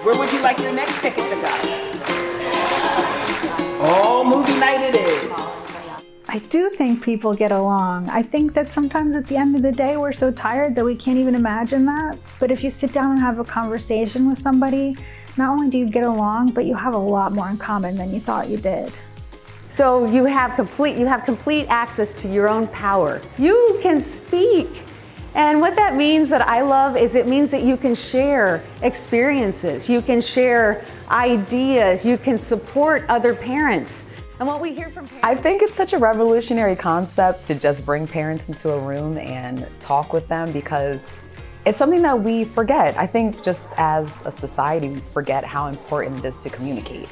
Where would you like your next ticket to go? Oh, movie night it is. I do think people get along. I think that sometimes at the end of the day, we're so tired that we can't even imagine that. But if you sit down and have a conversation with somebody, not only do you get along, but you have a lot more in common than you thought you did. So you have complete access to your own power. You can speak. And what that means that I love is it means that you can share experiences, you can share ideas, you can support other parents. And what we hear from parents— I think it's such a revolutionary concept to just bring parents into a room and talk with them, because it's something that we forget. I think just as a society, we forget how important it is to communicate.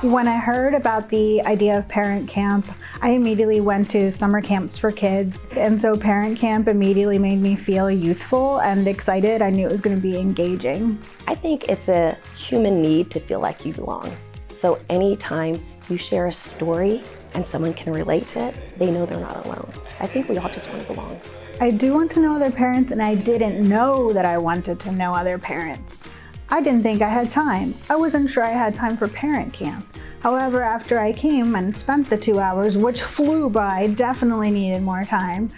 When I heard about the idea of ParentCamp, I immediately went to summer camps for kids. And so ParentCamp immediately made me feel youthful and excited. I knew it was going to be engaging. I think it's a human need to feel like you belong. So anytime you share a story and someone can relate to it, they know they're not alone. I think we all just want to belong. I do want to know other parents, and I didn't know that I wanted to know other parents. I didn't think I had time. I wasn't sure I had time for ParentCamp. However, after I came and spent the 2 hours, which flew by, definitely needed more time,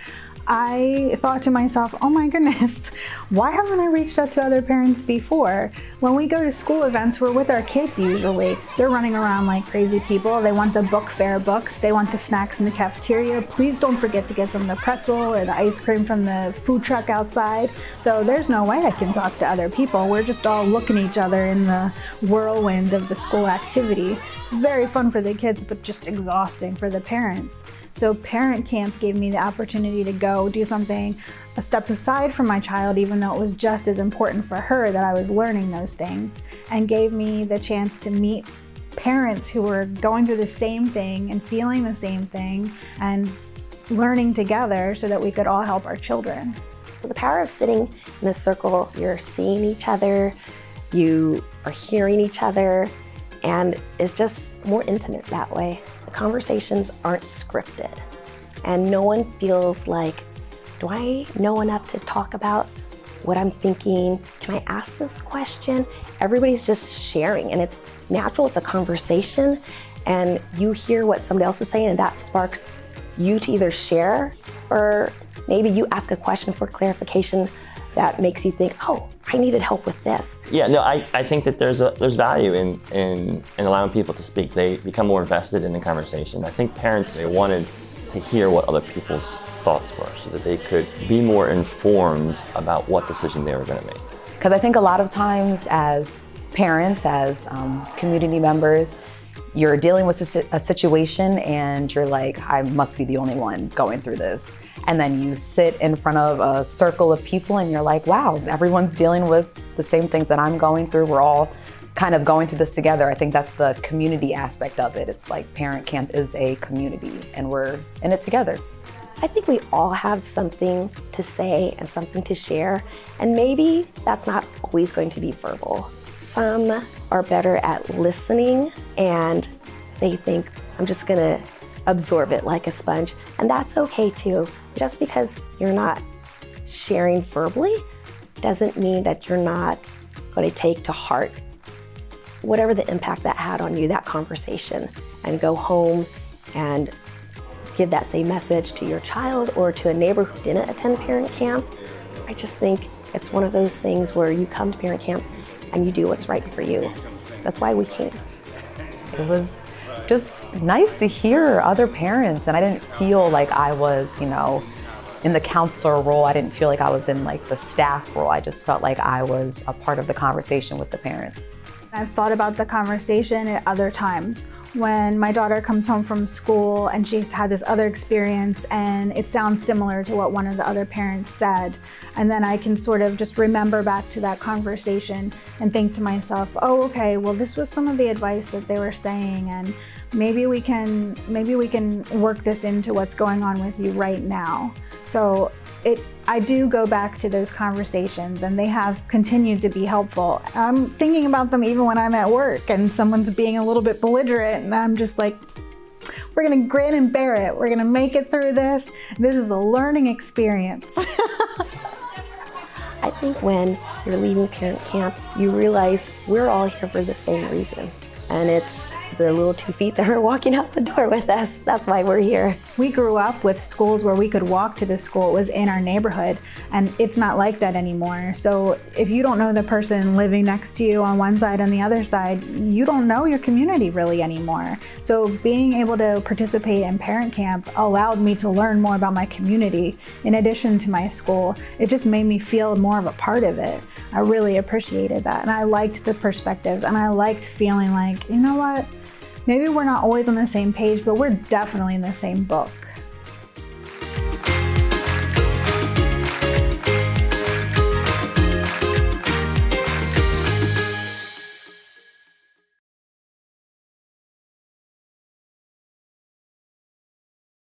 I thought to myself, oh my goodness, why haven't I reached out to other parents before? When we go to school events, we're with our kids usually. They're running around like crazy people. They want the book fair books. They want the snacks in the cafeteria. Please don't forget to get them the pretzel or the ice cream from the food truck outside. So there's no way I can talk to other people. We're just all looking at each other in the whirlwind of the school activity. It's very fun for the kids, but just exhausting for the parents. So ParentCamp gave me the opportunity to go do something a step aside from my child, even though it was just as important for her that I was learning those things, and gave me the chance to meet parents who were going through the same thing and feeling the same thing and learning together so that we could all help our children. So the power of sitting in a circle, you're seeing each other, you are hearing each other, and it's just more intimate that way. The conversations aren't scripted, and no one feels like, do I know enough to talk about what I'm thinking? Can I ask this question? Everybody's just sharing, and it's natural, it's a conversation, and you hear what somebody else is saying, and that sparks you to either share, or maybe you ask a question for clarification that makes you think, oh, I needed help with this. Yeah, no, I think that there's value in allowing people to speak. They become more invested in the conversation. I think parents, they wanted to hear what other people's thoughts were so that they could be more informed about what decision they were going to make. Because I think a lot of times as parents, as community members, you're dealing with a situation and you're like, I must be the only one going through this. And then you sit in front of a circle of people and you're like, wow, everyone's dealing with the same things that I'm going through. We're all kind of going through this together. I think that's the community aspect of it. It's like ParentCamp is a community and we're in it together. I think we all have something to say and something to share, and maybe that's not always going to be verbal. Some are better at listening and they think, I'm just gonna absorb it like a sponge, and that's okay too. Just because you're not sharing verbally doesn't mean that you're not going to take to heart whatever the impact that had on you, that conversation, and go home and give that same message to your child or to a neighbor who didn't attend ParentCamp. I just think it's one of those things where you come to ParentCamp and you do what's right for you. That's why we came. It was just nice to hear other parents, and I didn't feel like I was, in the counselor role. I didn't feel like I was in like the staff role. I just felt like I was a part of the conversation with the parents. I've thought about the conversation at other times. When my daughter comes home from school and she's had this other experience and it sounds similar to what one of the other parents said, and then I can sort of just remember back to that conversation and think to myself, oh, okay, well, this was some of the advice that they were saying, and maybe we can work this into what's going on with you right now. So I do go back to those conversations, and they have continued to be helpful. I'm thinking about them even when I'm at work and someone's being a little bit belligerent, and I'm just like, we're gonna grin and bear it. We're gonna make it through this. This is a learning experience. I I think when you're leaving parent camp, you realize we're all here for the same reason. And it's the little 2 feet that are walking out the door with us. That's why we're here. We grew up with schools where we could walk to the school. It was in our neighborhood, and it's not like that anymore. So if you don't know the person living next to you on one side and the other side, you don't know your community really anymore. So being able to participate in Parent Camp allowed me to learn more about my community in addition to my school. It just made me feel more of a part of it. I really appreciated that, and I liked the perspectives, and I liked feeling like, you know what? Maybe we're not always on the same page, but we're definitely in the same book.